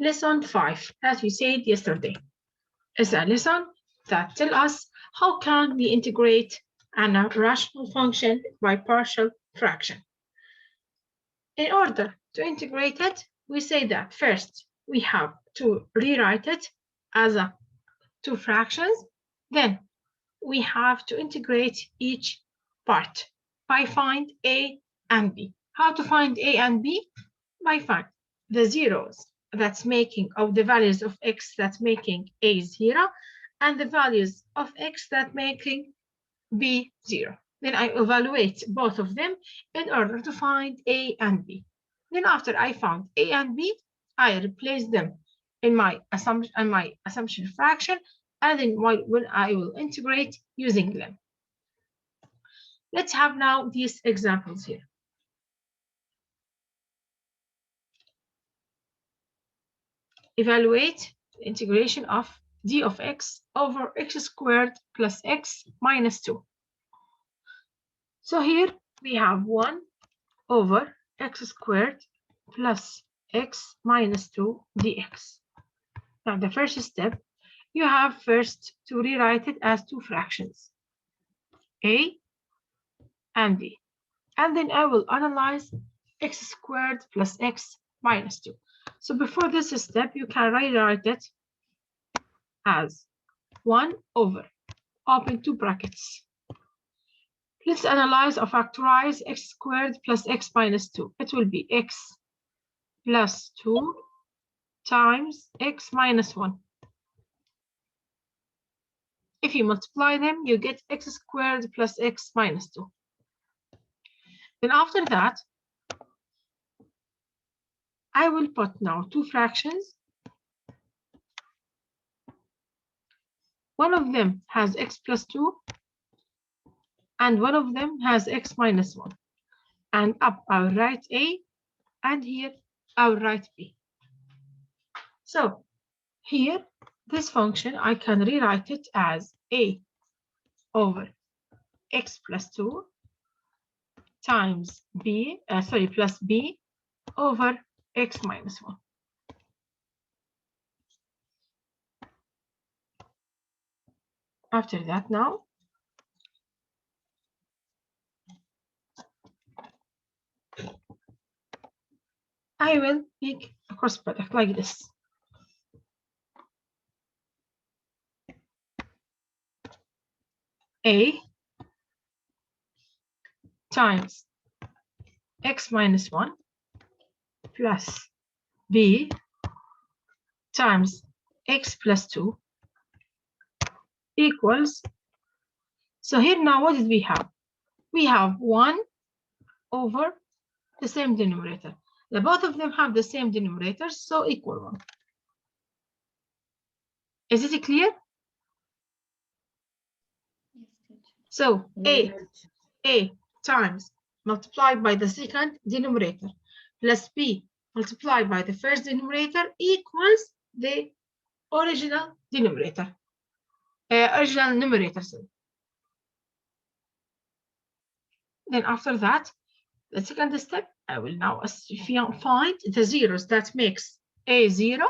Lesson 5, as we said yesterday, is a lesson that tells us how can we integrate a rational function by partial fraction. In order to integrate it, we say that first we have to rewrite it as two fractions. Then we have to integrate each part by find A and B. How to find A and B? By find the zeros that's making of the values of x that's making A 0 and the values of x that making B 0. Then I evaluate both of them in order to find A and B. Then after I found A and B, I replace them in my assumption fraction, and then when I will integrate using them. Let's have now these examples here. Evaluate the integration of d of x over x squared plus x minus 2. So here we have 1 over x squared plus x minus 2 dx. Now the first step, you have first to rewrite it as two fractions, a and b. And then I will analyze x squared plus x minus 2. So before this step, you can rewrite it as 1 over, open two brackets. Let's analyze or factorize x squared plus x minus 2. It will be x plus 2 times x minus 1. If you multiply them, you get x squared plus x minus 2. Then after that, I will put now two fractions. One of them has x plus 2, and one of them has x minus 1. And up I will write A, and here I will write B. So here, this function, I can rewrite it as A over x plus 2 times B, plus B over x minus 1. After that now, I will make a cross product like this. A times x minus 1 plus B times x plus 2 equals, so here now what did we have? We have 1 over the same denominator. The both of them have the same denominator, so equal 1. Is it clear? So A times multiplied by the second denominator plus B multiplied by the first denominator equals the original denominator, original numerator. Sorry. Then after that, the second step, I will now find the zeros that makes A 0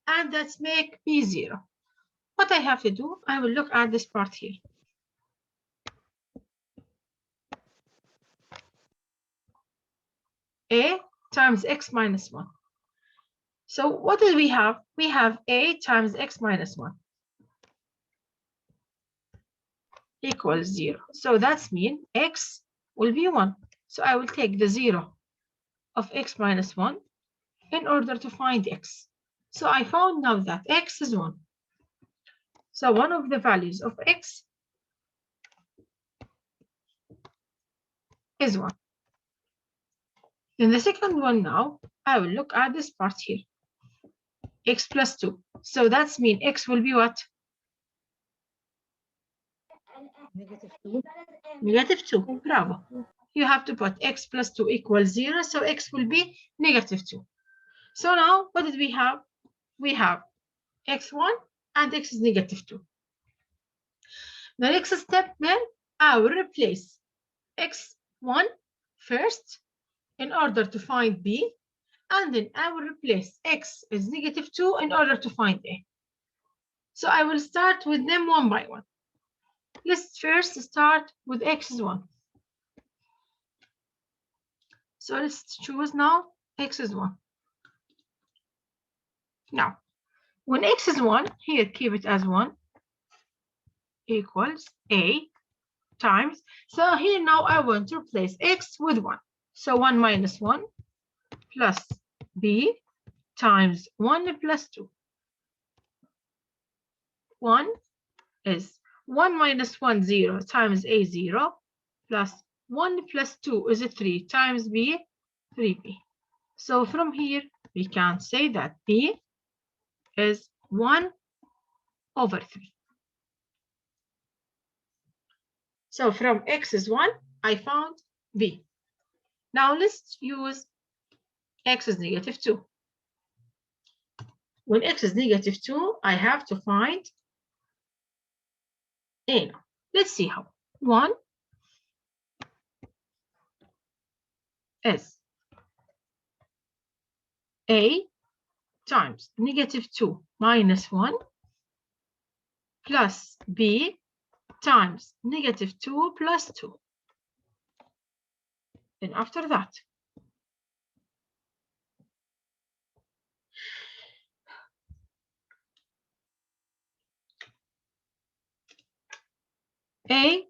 and that make B 0. What I have to do, I will look at this part here. A times x minus 1. So what do we have? We have A times x minus 1 equals 0. So that's mean x will be 1. So I will take the 0 of x minus 1 in order to find x. So I found now that x is 1. So one of the values of x is 1. Then the second one now, I will look at this part here. X plus 2. So that's mean x will be what? -2. -2. Bravo. You have to put x plus 2 equals 0. So x will be -2. So now what did we have? We have x1 and x is -2. The next step then, I will replace x1 first in order to find b, And then I will replace x is -2 in order to find a. So I will start with them one by one. Let's first start with x is 1. So let's choose now x is 1. Now, when x is 1, here keep it as 1 equals a times. So here now I want to replace x with 1. So 1 minus 1 plus b times 1 plus 2. 1 is 1 minus 1, 0 times a 0 plus 1 plus 2 is 3 times b, 3b. So from here we can say that b is 1 over 3. So from x is 1, I found b. Now let's use x is -2. When x is -2, I have to find a now. Let's see how. 1 is a times -2 minus 1 plus b times -2 plus 2. And after that, a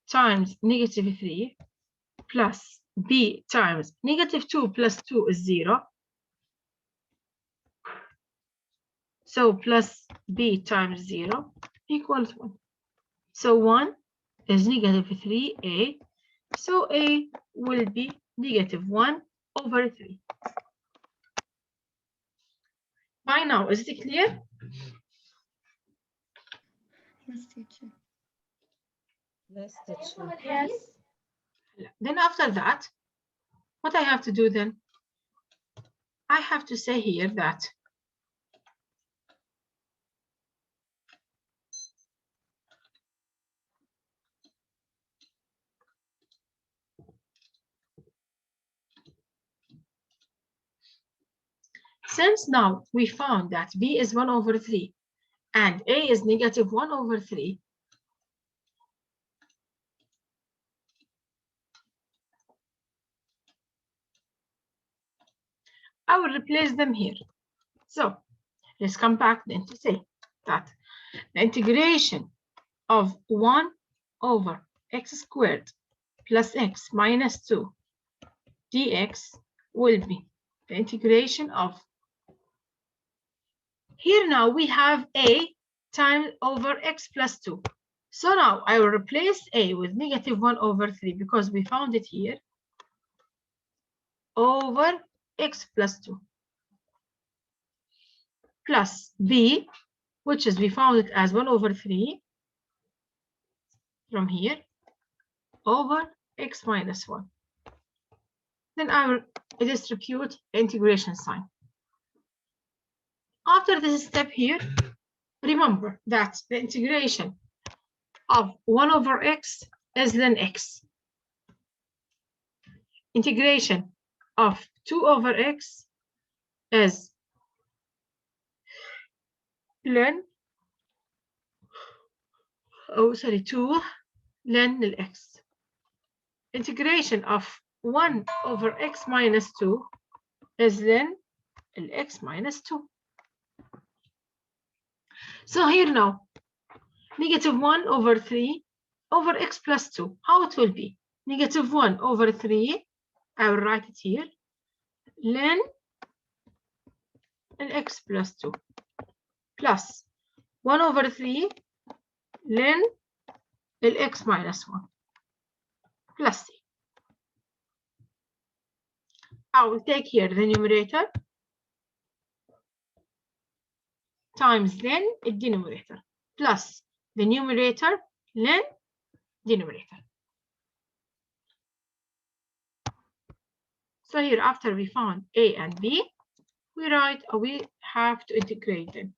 times -3 plus b times -2 plus 2 is 0. So plus b times 0 equals 1. So 1 is -3a. So a will be -1 over 3. By now, is it clear? Yes, teacher. Yes, teacher. Yes. Then after that, what I have to do then? I have to say here that since now we found that b is 1 over 3 and a is -1 over 3, I will replace them here. So let's come back then to say that the integration of 1 over x squared plus x minus 2 dx will be the integration of, here now we have a times over x plus 2. So now I will replace a with -1 over 3 because we found it here over x plus 2 plus b, which is we found it as 1 over 3 from here over x minus 1. Then I will distribute the integration sign. After this step here, remember that the integration of 1 over x is then x. Integration of 2 over x is ln, 2 ln x. Integration of 1 over x minus 2 is ln x minus 2. So here now, -1 over 3 over x plus 2. How it will be? -1 over 3, I will write it here, ln x plus 2 plus 1 over 3 ln x minus 1 plus c. I will take here the numerator times ln the denominator plus the numerator ln denominator. So here after we found a and b, we have to integrate them.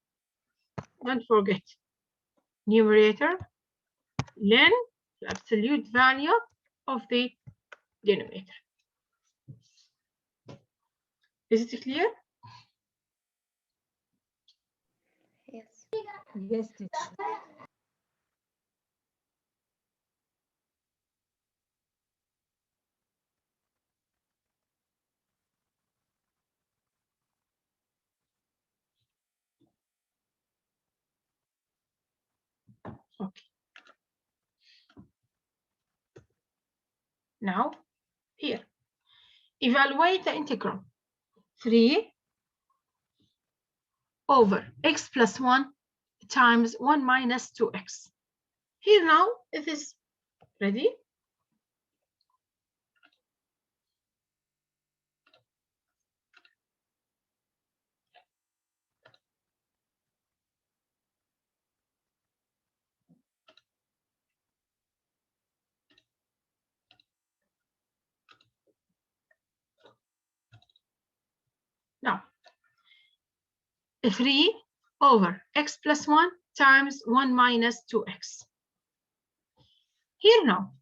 Don't forget numerator ln the absolute value of the denominator. Is it clear? Yes. Yes, teacher. Okay. Now, here, evaluate the integral 3 over x plus 1 times 1 minus 2x. Here now, it is ready. Now, 3 over x plus 1 times 1 minus 2x. Here now,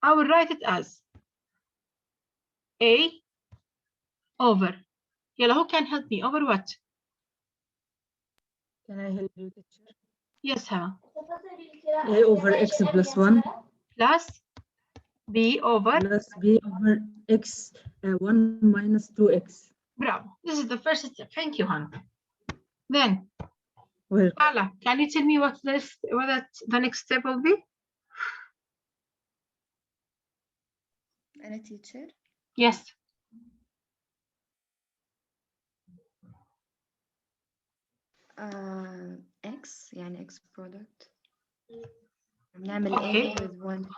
I will write it as a over. Yalla, who can help me? Over what? Can I help you, teacher? Yes, Hava. A over x plus 1 Plus b over. plus b over x 1 minus 2x. Bravo. This is the first step. Thank you, Hannah. Then, Well, Ala, can you tell me what the next step will be? And a teacher. Yes. X يعني X product. بنعمل Okay. A with 1.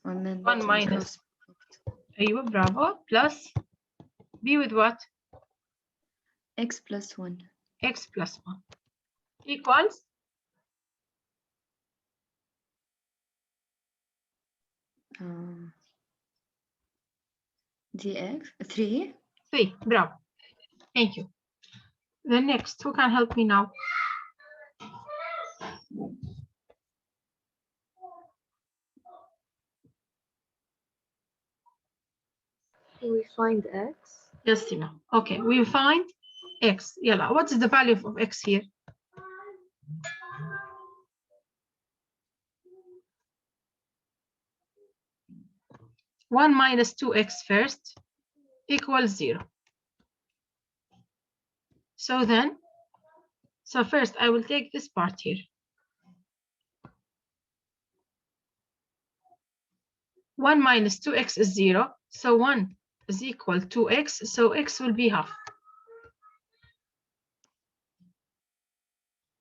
1 1 minus. أيوة, bravo. Plus b with what? X plus 1. X plus 1 equals dx 3. 3. Bravo. Thank you. The next, who can help me now? We find x. Yes, Tina. Okay, we find x. Yalla, what is the value of x here? One minus 2x first equals 0. So first I will take this part here. 1 minus 2x is 0. So 1 is equal to x. So x will be half.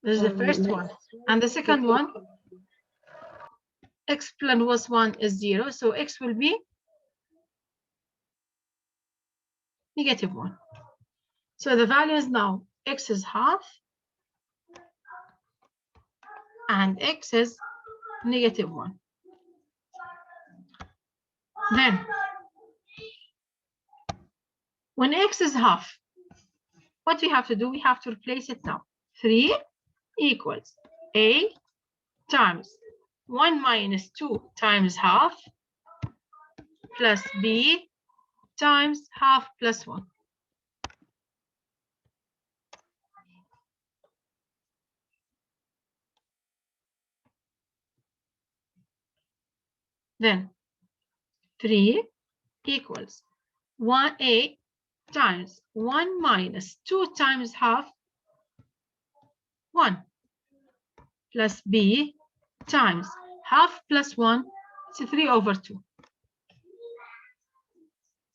This is the first one. And the second one, x plus 1 is 0. So x will be negative 1. So the value is now x is half and x is negative 1. Then, when x is half, what we have to do, we have to replace it now. 3 equals a times 1 minus 2 times half plus b times half plus 1. Then 3 equals 1a times 1 minus 2 times half 1 plus b times half plus 1, it's 3 over 2.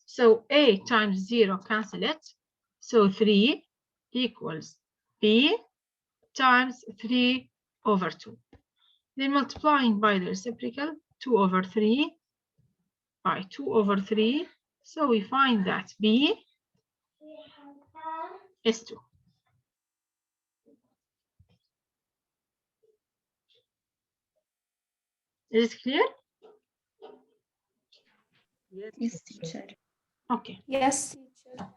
So a times 0 cancel it. So 3 equals b times 3 over 2. Then multiplying by the reciprocal, 2 over 3 by 2 over 3. So we find that b is 2. Is it clear? Yes, teacher. Okay. Yes, teacher.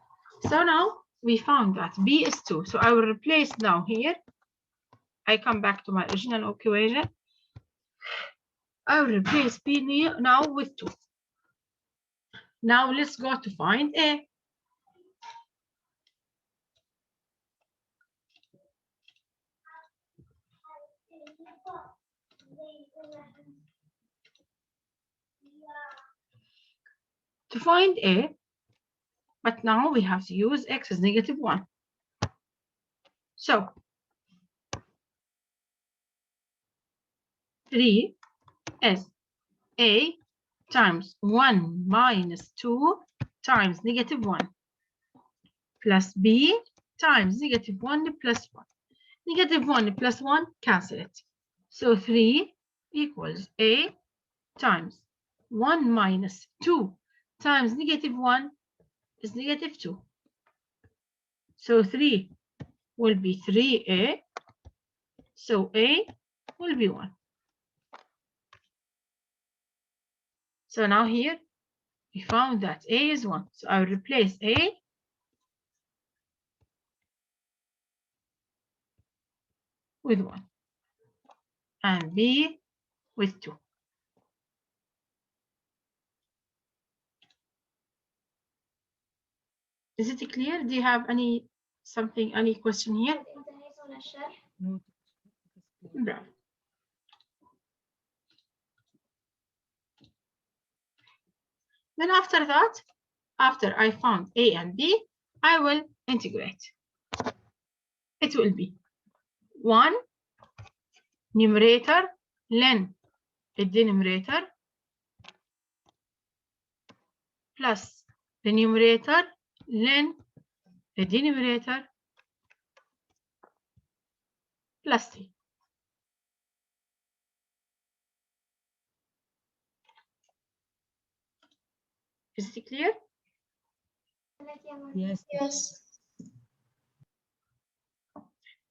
So now we found that b is 2. So I will replace now here. I come back to my original equation. I will replace B now with 2. Now let's go to find A. To find A, but now we have to use x as -1. So 3 is A times 1 minus 2 times -1 plus B times -1 plus 1. -1 plus 1, cancel it. So 3 equals A times 1 minus 2 times -1 is -2. So 3 will be 3A. So A will be 1. So now here we found that A is 1. So I will replace A with 1 and B with 2. Is it clear? Do you have any question here? No. Bravo. Then after that, after I found A and B, I will integrate. It will be 1 numerator ln the denominator plus the numerator ln the denominator plus 3. Is it clear? Yes. Yes.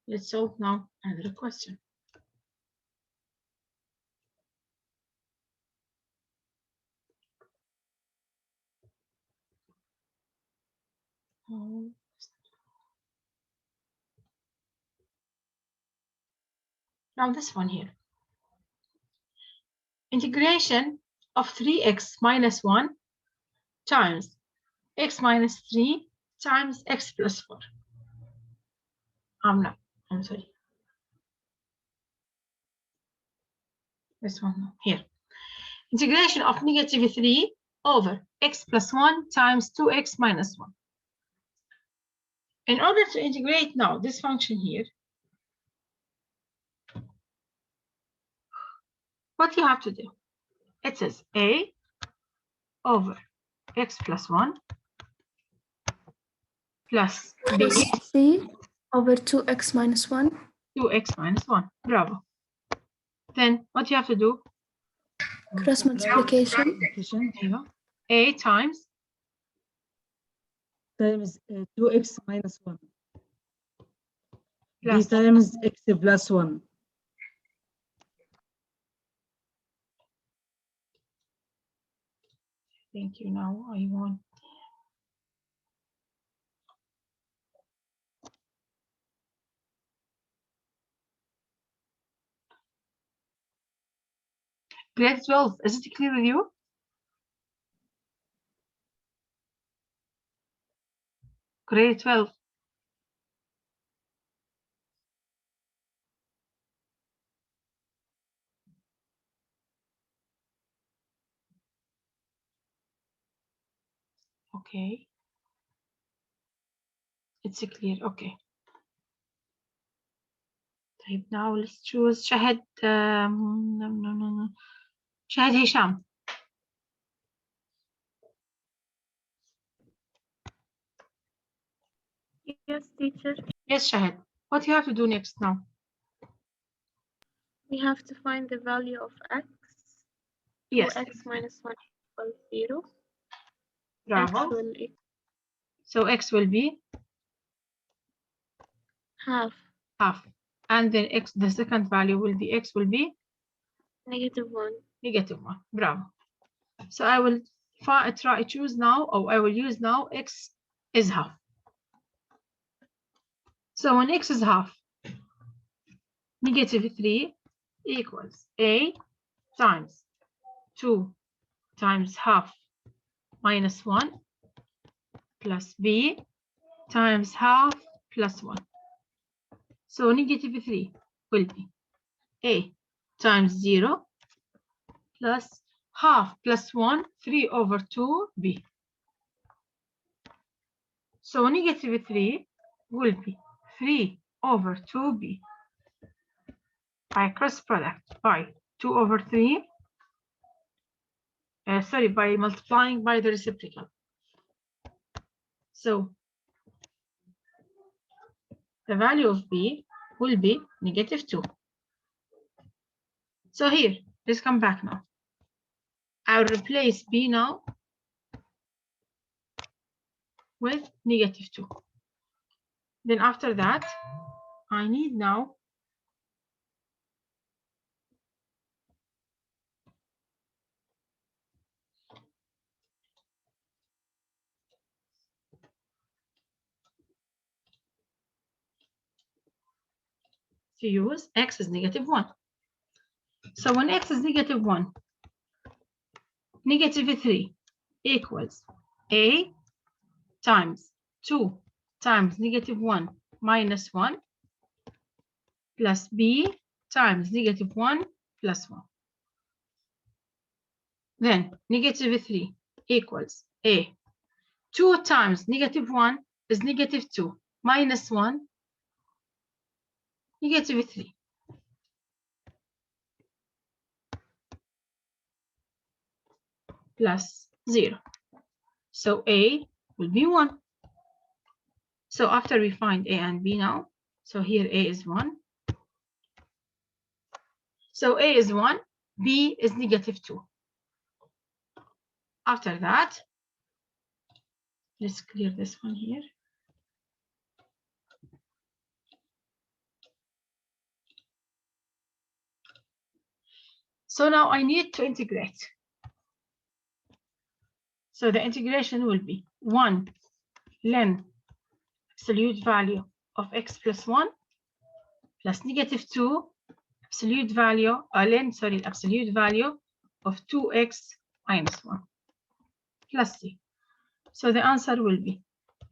Let's solve now another question. Now this one here. Integration of 3x minus 1 times x minus 3 times x plus 4. I'm sorry. This one here. Integration of -3 over x plus 1 times 2x minus 1. In order to integrate now this function here, what you have to do? It says a over x plus 1 plus b 3 over 2x minus 1. 2x minus 1. Bravo. Then what you have to do? Cross multiplication. There you go. A times 2x minus 1. B plus times x plus 1. thank you. Now I want grade 12. Is it clear with you? Grade 12. Okay. It's clear. Okay. طيب now let's choose شهد no. شهد هشام. Yes, teacher. Yes, Shahid. What you have to do next now? We have to find the value of x. Yes. 2x minus 1 equals 0. Bravo. X will equal So x will be half. half. And then x, the second value will be x will be -1. -1. Bravo. So I will choose now, or I will use now x is half. So when x is half, -3 equals a times 2 times half minus 1 plus b times half plus 1. So negative 3 will be a times 0 plus half plus 1, 3 over 2b. So negative 3 will be 3 over 2b by cross product by 2 over 3, by multiplying by the reciprocal. So the value of b will be negative 2. So here, let's come back now. I'll replace b now with negative 2. Then after that, I need now to use x is negative 1. So when x is negative 1, negative 3 equals a times 2 times negative 1 minus 1 plus b times negative 1 plus 1. Then negative 3 equals a. 2 times negative 1 is negative 2 minus 1, negative 3. Plus 0. So a will be 1. So after we find a and b now, so here a is 1. So a is 1, b is negative 2. After that, let's clear this one here. So now I need to integrate. So the integration will be 1 ln absolute value of x plus 1 plus negative 2 absolute value, absolute value of 2x minus 1 plus c. So the answer will be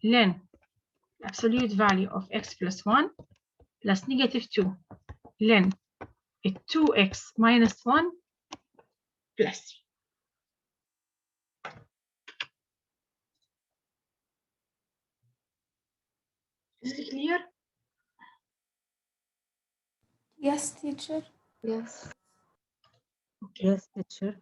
ln absolute value of x plus 1 plus negative 2 ln 2x minus 1 plus c. Is it clear? Yes, teacher. Yes. Okay. Yes, teacher.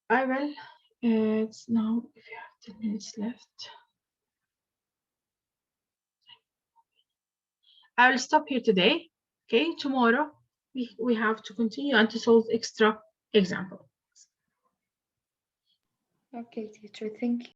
I will. It's now, if you have 10 minutes left. I will stop here today. Okay, tomorrow we have to continue and to solve extra example. Okay, teacher, thank you.